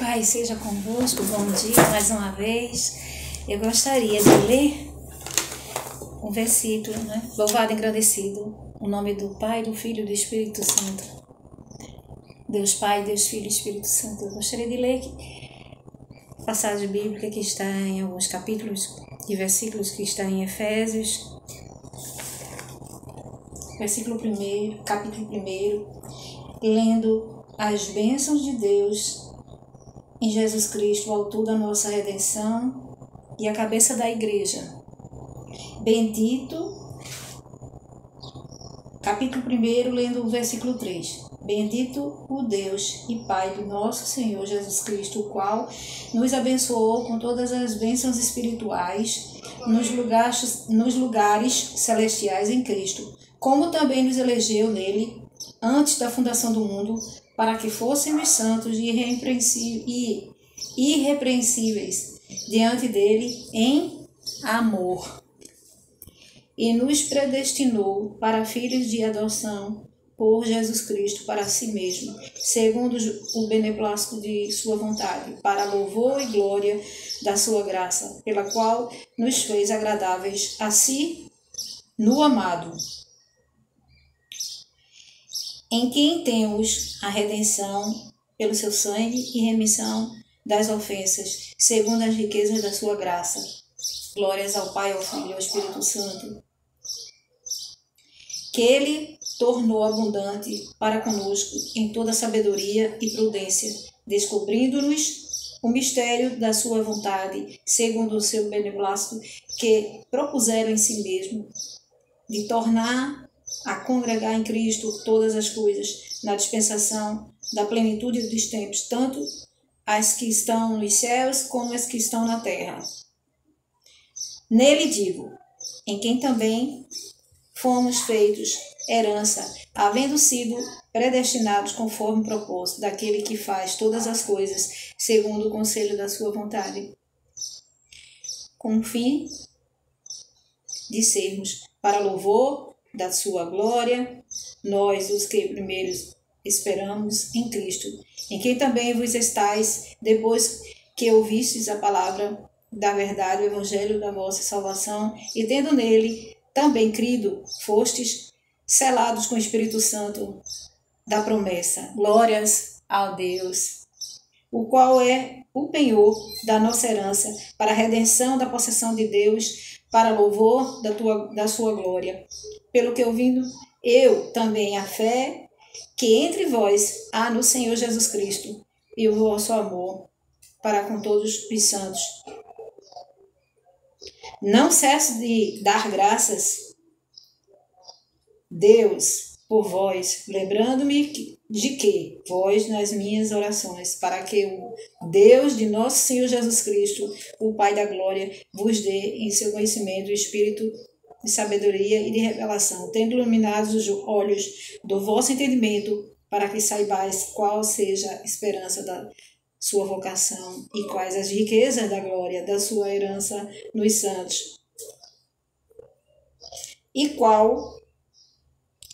Pai seja convosco, bom dia mais uma vez. Eu gostaria de ler um versículo, Louvado e engrandecido o nome do Pai, do Filho e do Espírito Santo. Deus Pai, Deus Filho e Espírito Santo. Eu gostaria de ler a passagem bíblica que está em alguns capítulos e versículos que está em Efésios, capítulo 1, lendo as bênçãos de Deus em Jesus Cristo, o autor da nossa redenção e a cabeça da igreja. Bendito, capítulo 1, lendo o versículo 3. Bendito o Deus e Pai do nosso Senhor Jesus Cristo, o qual nos abençoou com todas as bênçãos espirituais nos lugares celestiais em Cristo, como também nos elegeu nele antes da fundação do mundo, para que fôssemos santos e irrepreensíveis diante dele em amor. E nos predestinou para filhos de adoção por Jesus Cristo para si mesmo, segundo o beneplácito de sua vontade, para louvor e glória da sua graça, pela qual nos fez agradáveis a si no amado, em quem temos a redenção pelo seu sangue e remissão das ofensas, segundo as riquezas da sua graça. Glórias ao Pai, ao Filho e ao Espírito Santo, que ele tornou abundante para conosco em toda sabedoria e prudência, descobrindo-nos o mistério da sua vontade, segundo o seu beneplácito, que propuseram em si mesmo, de tornar a congregar em Cristo todas as coisas, na dispensação da plenitude dos tempos, tanto as que estão nos céus como as que estão na terra. Nele digo, em quem também fomos feitos herança, havendo sido predestinados conforme o propósito daquele que faz todas as coisas, segundo o conselho da sua vontade, com o fim de sermos para louvor da sua glória, nós, os que primeiros esperamos em Cristo, em quem também vos estáis, depois que ouvistes a palavra da verdade, o evangelho da vossa salvação, e tendo nele também crido, fostes selados com o Espírito Santo da promessa. Glórias ao Deus, o qual é o penhor da nossa herança, para a redenção da possessão de Deus, para louvor da sua glória. Pelo que ouvindo eu também a fé que entre vós há no Senhor Jesus Cristo, e o vosso amor para com todos os santos. Não cesso de dar graças, Deus, por vós, lembrando-me de que vós nas minhas orações, para que o Deus de nosso Senhor Jesus Cristo, o Pai da glória, vos dê em seu conhecimento o espírito de sabedoria e de revelação, tendo iluminados os olhos do vosso entendimento, para que saibais qual seja a esperança da sua vocação e quais as riquezas da glória da sua herança nos santos, e qual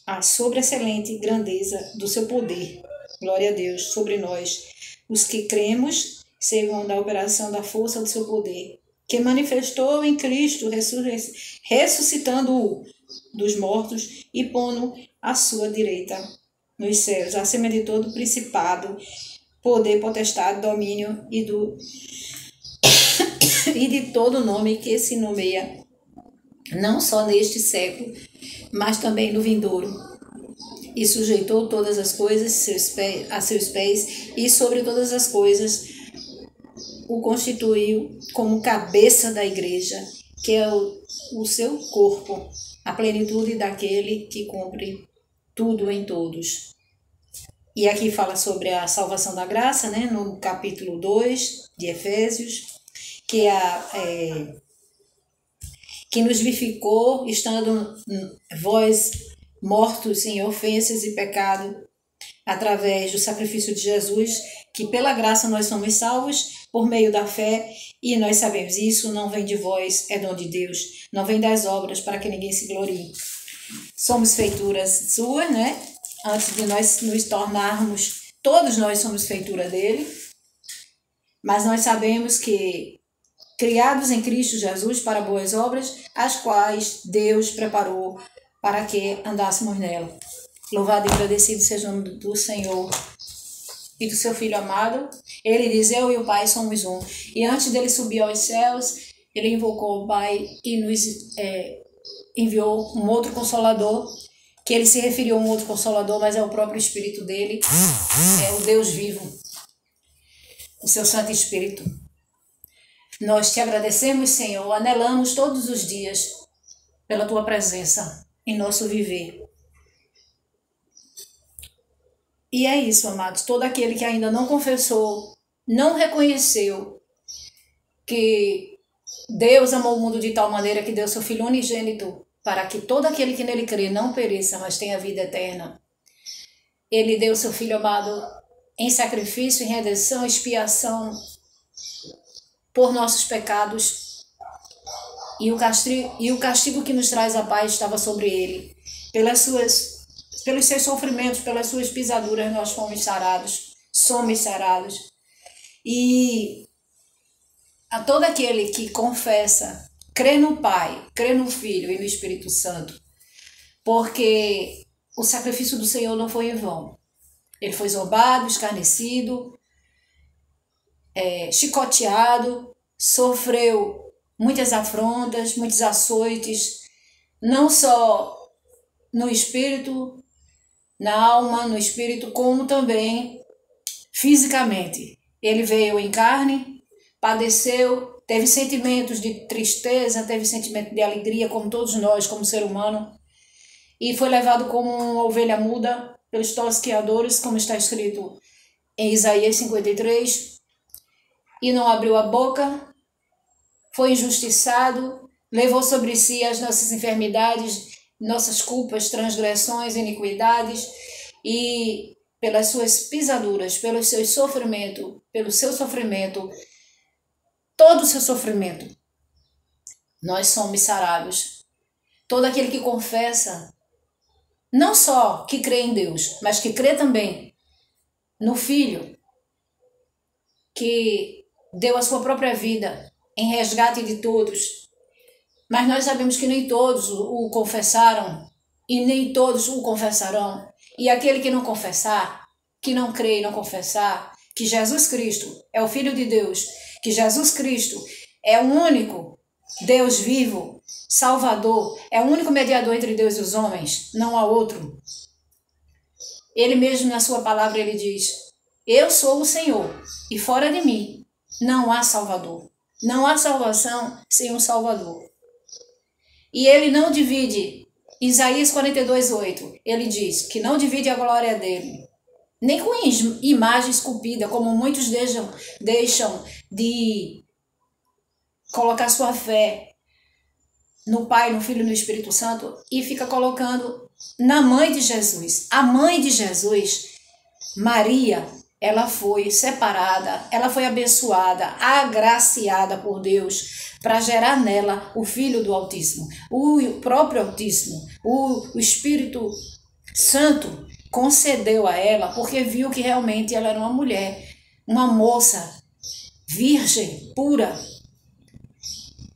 a sobreexcelente grandeza do seu poder, glória a Deus, sobre nós, os que cremos, segundo a operação da força do seu poder, que manifestou em Cristo, ressuscitando-o dos mortos e pondo à sua direita nos céus, acima de todo principado, poder, potestade, domínio e de todo nome que se nomeia, não só neste século, mas também no vindouro. E sujeitou todas as coisas a seus pés, e sobre todas as coisas o constituiu como cabeça da igreja, que é o seu corpo, a plenitude daquele que cumpre tudo em todos. E aqui fala sobre a salvação da graça, no capítulo 2 de Efésios, que nos vivificou, estando vós mortos em ofensas e pecado, através do sacrifício de Jesus, que pela graça nós somos salvos por meio da fé, e nós sabemos isso, não vem de vós, é dom de Deus, não vem das obras, para que ninguém se glorie. Somos feituras suas, Antes de nós nos tornarmos, todos nós somos feitura dele, Mas nós sabemos que, criados em Cristo Jesus para boas obras, as quais Deus preparou para que andássemos nela. Louvado e agradecido seja o nome do Senhor e do seu Filho amado. Ele diz: eu e o Pai somos um. E antes dele subir aos céus, ele invocou o Pai e nos enviou um outro Consolador, que ele se referiu a um outro Consolador, mas é o próprio Espírito dele, é o Deus vivo, o seu Santo Espírito. Nós te agradecemos, Senhor, anelamos todos os dias pela tua presença em nosso viver. E é isso, amados. Todo aquele que ainda não confessou, não reconheceu que Deus amou o mundo de tal maneira que deu seu Filho unigênito para que todo aquele que nele crê não pereça, mas tenha vida eterna. Ele deu seu Filho amado em sacrifício, em redenção, expiação por nossos pecados. E o castigo que nos traz a paz estava sobre ele. Pelos seus sofrimentos, pelas suas pisaduras, nós fomos sarados, somos sarados. E a todo aquele que confessa, crê no Pai, crê no Filho e no Espírito Santo, porque o sacrifício do Senhor não foi em vão. Ele foi zombado, escarnecido, chicoteado, sofreu muitas afrontas, muitos açoites, não só no espírito, na alma, no espírito, como também fisicamente. Ele veio em carne, padeceu, teve sentimentos de tristeza, teve sentimento de alegria, como todos nós, como ser humano, e foi levado como uma ovelha muda pelos tosqueadores, como está escrito em Isaías 53, e não abriu a boca, foi injustiçado, levou sobre si as nossas enfermidades, nossas culpas, transgressões, iniquidades, e pelas suas pisaduras, pelo seu sofrimento, todo o seu sofrimento, nós somos sarados. Todo aquele que confessa, não só que crê em Deus, mas que crê também no Filho, que deu a sua própria vida em resgate de todos. Mas nós sabemos que nem todos o confessaram e nem todos o confessarão. E aquele que não confessar, que não crê e não confessar que Jesus Cristo é o Filho de Deus, que Jesus Cristo é o único Deus vivo, Salvador, é o único mediador entre Deus e os homens, não há outro. Ele mesmo na sua palavra ele diz: eu sou o Senhor e fora de mim não há Salvador. Não há salvação sem um Salvador. E ele não divide, Isaías 42:8, ele diz que não divide a glória dele, nem com imagem esculpida, como muitos deixam de colocar sua fé no Pai, no Filho e no Espírito Santo e fica colocando na mãe de Jesus. A mãe de Jesus, Maria, ela foi separada, ela foi abençoada, agraciada por Deus para gerar nela o Filho do Altíssimo, o próprio Altíssimo, o Espírito Santo concedeu a ela porque viu que realmente ela era uma mulher, uma moça virgem, pura.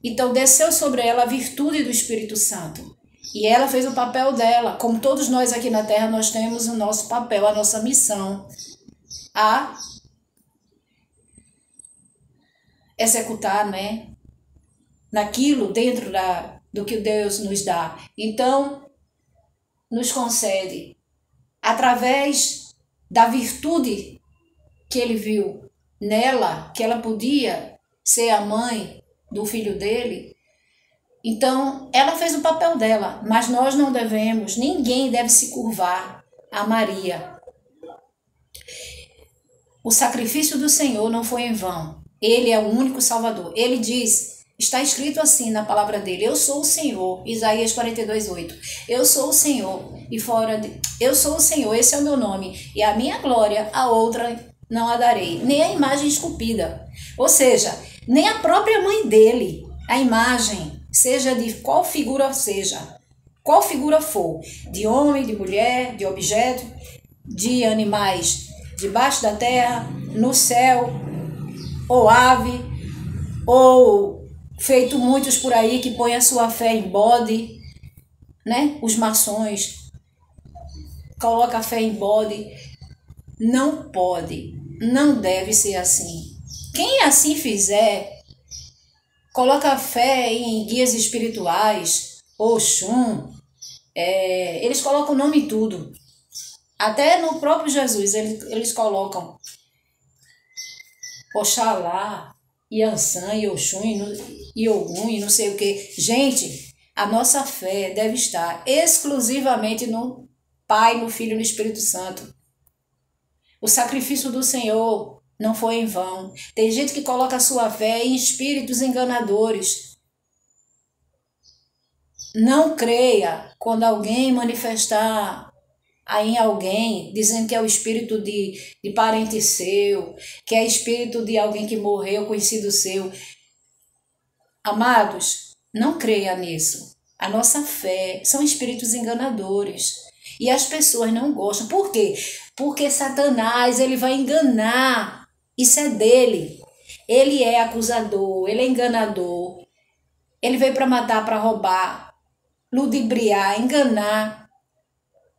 Então desceu sobre ela a virtude do Espírito Santo e ela fez o papel dela. Como todos nós aqui na Terra, nós temos o nosso papel, a nossa missão a executar, né? Naquilo dentro do que Deus nos dá. Então, nos concede, através da virtude que ele viu nela, que ela podia ser a mãe do filho dele. Então, ela fez o papel dela, mas nós não devemos, ninguém deve se curvar a Maria. O sacrifício do Senhor não foi em vão. Ele é o único Salvador. Ele diz, está escrito assim na palavra dele: eu sou o Senhor, Isaías 42:8. Eu sou o Senhor eu sou o Senhor, esse é o meu nome, e a minha glória a outra não a darei, nem a imagem esculpida. Ou seja, nem a própria mãe dele, a imagem, seja de qual figura seja, qual figura for, de homem, de mulher, de objeto, de animais debaixo da terra, no céu ou ave, ou feito muitos por aí que põem a sua fé em bode, né? Os maçons colocam a fé em bode. Não pode, não deve ser assim. Quem assim fizer, coloca fé em guias espirituais, Oxum, eles colocam o nome em tudo. Até no próprio Jesus eles colocam Oxalá, Iansã, e Oxum, e Ogum, e não sei o que. Gente, a nossa fé deve estar exclusivamente no Pai, no Filho e no Espírito Santo. O sacrifício do Senhor não foi em vão. Tem gente que coloca a sua fé em espíritos enganadores. Não creia quando alguém manifestar em alguém, dizendo que é o espírito de parente seu, que é espírito de alguém que morreu, conhecido seu. Amados, não creia nisso. A nossa fé são espíritos enganadores. E as pessoas não gostam. Por quê? Porque Satanás, ele vai enganar. Isso é dele. Ele é acusador, ele é enganador. Ele veio para matar, para roubar, ludibriar, enganar.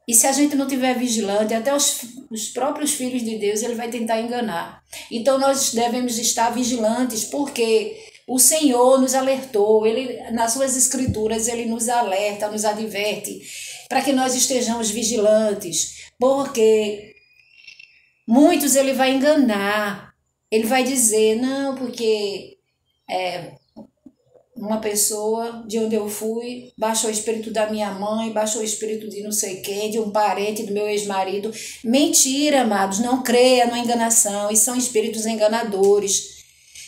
E se a gente não tiver vigilante, até os próprios filhos de Deus, ele vai tentar enganar. Então nós devemos estar vigilantes, porque o Senhor nos alertou, ele, nas suas escrituras, ele nos alerta, nos adverte, para que nós estejamos vigilantes, porque muitos ele vai enganar, ele vai dizer, não, porque uma pessoa de onde eu fui, baixou o espírito da minha mãe, baixou o espírito de não sei quem, de um parente do meu ex-marido. Mentira, amados, não creia na enganação, e são espíritos enganadores.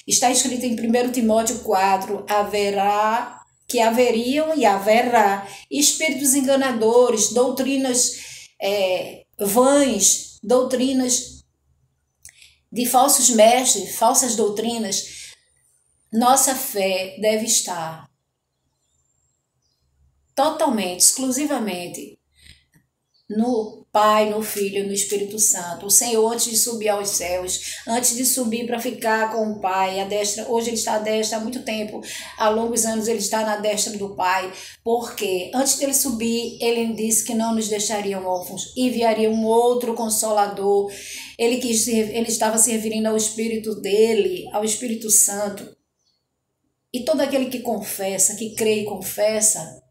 Está escrito em 1 Timóteo 4, haveriam e haverá espíritos enganadores, doutrinas vãs, doutrinas de falsos mestres, falsas doutrinas. Nossa fé deve estar totalmente, exclusivamente no Pai, no Filho e no Espírito Santo. O Senhor, antes de subir aos céus, antes de subir para ficar com o Pai, a destra, hoje ele está à destra há muito tempo, há longos anos ele está na destra do Pai, porque antes dele subir, ele disse que não nos deixariam órfãos, enviaria um outro Consolador. Ele estava se referindo ao Espírito dele, ao Espírito Santo. E todo aquele que confessa, que crê e confessa,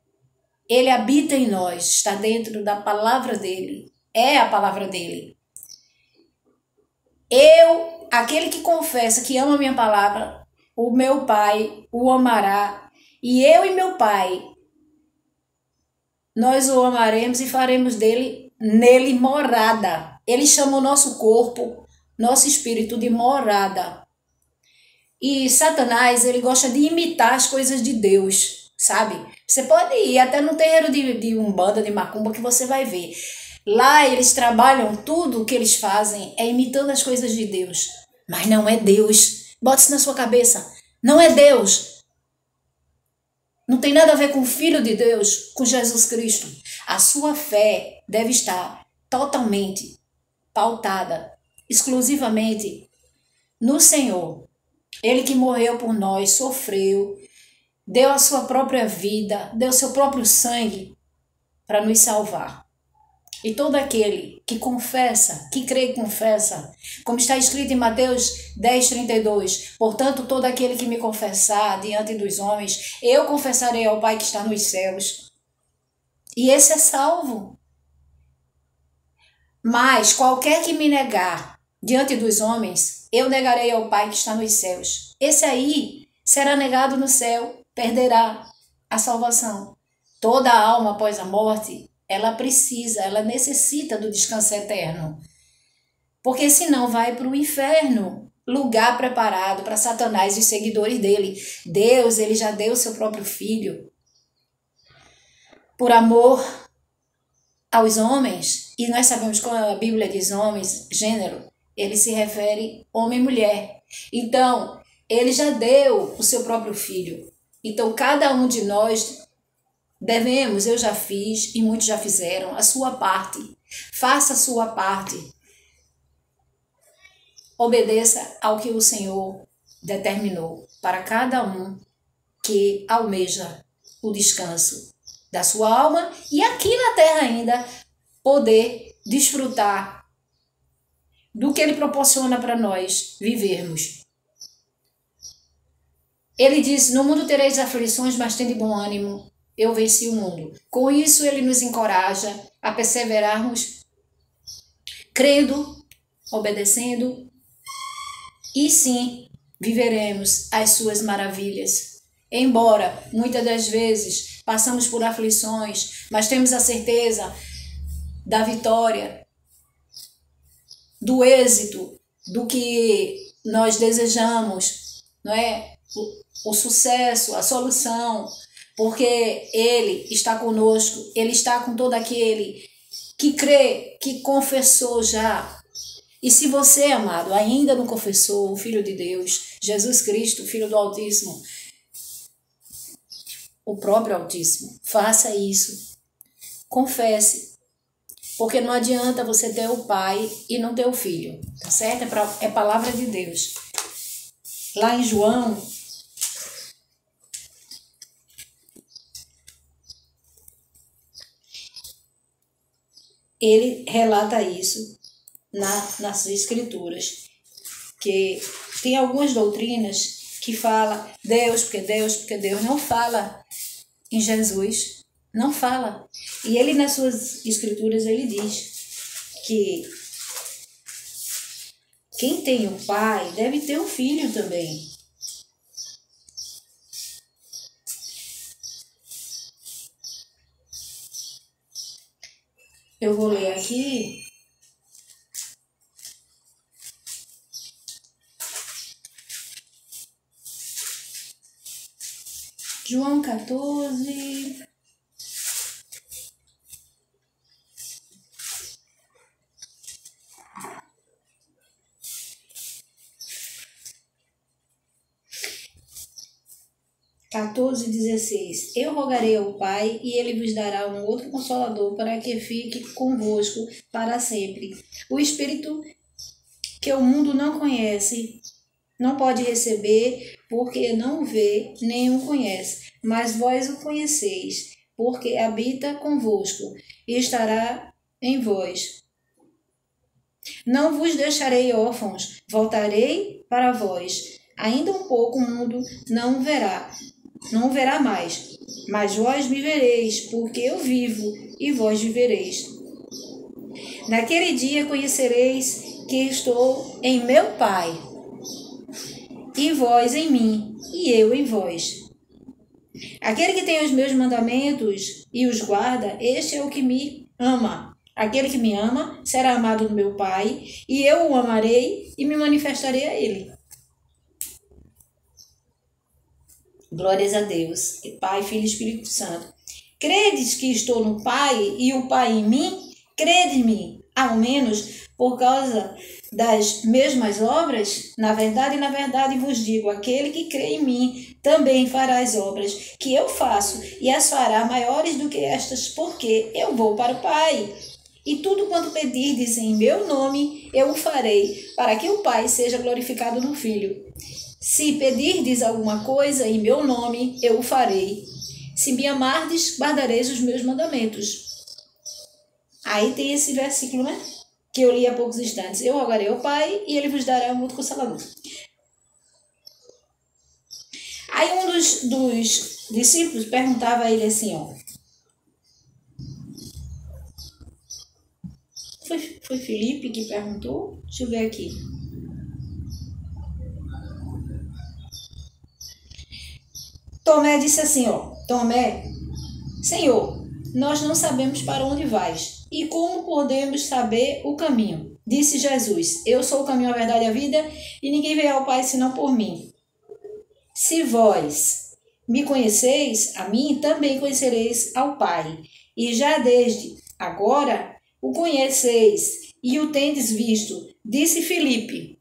ele habita em nós, está dentro da palavra dele, é a palavra dele. Aquele que confessa, que ama a minha palavra, o meu Pai o amará, e eu e meu Pai, nós o amaremos e faremos nele morada. Ele chama o nosso corpo, nosso espírito de morada. E Satanás, ele gosta de imitar as coisas de Deus, sabe? Você pode ir até no terreiro de Umbanda, de Macumba, que você vai ver. Lá eles trabalham, tudo o que eles fazem é imitando as coisas de Deus. Mas não é Deus. Bote isso na sua cabeça. Não é Deus. Não tem nada a ver com o Filho de Deus, com Jesus Cristo. A sua fé deve estar totalmente pautada, exclusivamente no Senhor. Ele que morreu por nós, sofreu, deu a sua própria vida, deu seu próprio sangue para nos salvar. E todo aquele que confessa, que crê e confessa, como está escrito em Mateus 10:32, portanto, todo aquele que me confessar diante dos homens, eu confessarei ao Pai que está nos céus. E esse é salvo. Mas qualquer que me negar diante dos homens, eu negarei ao Pai que está nos céus. Esse aí será negado no céu, perderá a salvação. Toda alma após a morte, ela necessita do descanso eterno. Porque senão vai para o inferno, lugar preparado para Satanás e os seguidores dele. Deus, ele já deu seu próprio filho por amor aos homens, e nós sabemos que a Bíblia diz homens, gênero, ele se refere homem e mulher. Então, ele já deu o seu próprio filho. Então, cada um de nós devemos, eu já fiz e muitos já fizeram, a sua parte. Faça a sua parte. Obedeça ao que o Senhor determinou para cada um que almeja o descanso da sua alma e aqui na terra ainda poder desfrutar do que ele proporciona para nós vivermos. Ele diz: no mundo tereis aflições, mas tende bom ânimo, eu venci o mundo. Com isso ele nos encoraja a perseverarmos, crendo, obedecendo, e sim, viveremos as suas maravilhas. Embora muitas das vezes passamos por aflições, mas temos a certeza da vitória, do êxito, do que nós desejamos, não é? O sucesso, a solução, porque Ele está conosco, Ele está com todo aquele que crê, que confessou já. E se você, amado, ainda não confessou o Filho de Deus, Jesus Cristo, Filho do Altíssimo, o próprio Altíssimo, faça isso. Confesse. Porque não adianta você ter o Pai e não ter o Filho, tá certo? É palavra de Deus. Lá em João, ele relata isso nas Escrituras, que tem algumas doutrinas que falam Deus, porque Deus não fala em Jesus, não fala. E ele nas suas Escrituras ele diz que quem tem o Pai deve ter o Filho também. Eu vou ler aqui. João 14. (14, 16) Eu rogarei ao Pai, e Ele vos dará um outro Consolador, para que fique convosco para sempre. O Espírito que o mundo não conhece, não pode receber, porque não o vê, nem o conhece. Mas vós o conheceis, porque habita convosco e estará em vós. Não vos deixarei órfãos, voltarei para vós. Ainda um pouco o mundo não o verá mais, mas vós me vereis, porque eu vivo, e vós vivereis. Naquele dia conhecereis que estou em meu Pai, e vós em mim, e eu em vós. Aquele que tem os meus mandamentos e os guarda, este é o que me ama. Aquele que me ama será amado do meu Pai, e eu o amarei e me manifestarei a ele. Glórias a Deus, Pai, Filho e Espírito Santo. Credes que estou no Pai e o Pai em mim? Crede-me, ao menos, por causa das mesmas obras? Na verdade vos digo, aquele que crê em mim também fará as obras que eu faço, e as fará maiores do que estas, porque eu vou para o Pai. E tudo quanto pedirdes em meu nome, eu o farei, para que o Pai seja glorificado no Filho. Se pedirdes alguma coisa em meu nome, eu o farei. Se me amardes, guardareis os meus mandamentos. Aí tem esse versículo, né? Que eu li há poucos instantes. Eu rogarei ao Pai, e ele vos dará um outro Consolador. Aí um dos discípulos perguntava a ele assim, ó. Foi Felipe que perguntou? Deixa eu ver aqui. Tomé disse assim, ó. Tomé, Senhor, nós não sabemos para onde vais, e como podemos saber o caminho? Disse Jesus, eu sou o caminho, a verdade e a vida, e ninguém veio ao Pai senão por mim. Se vós me conheceis, a mim também conhecereis ao Pai. E já desde agora o conheceis e o tendes visto. Disse Filipe.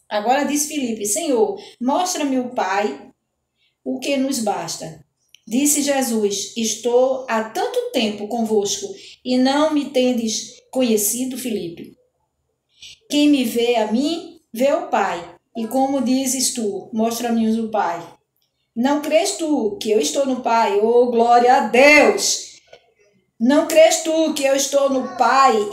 Agora diz Filipe, Senhor, mostra-me o Pai, o que nos basta. Disse Jesus, estou há tanto tempo convosco e não me tendes conhecido, Filipe. Quem me vê a mim, vê o Pai. E como dizes tu, mostra-nos o Pai. Não crês tu que eu estou no Pai? Oh, glória a Deus! Não crês tu que eu estou no Pai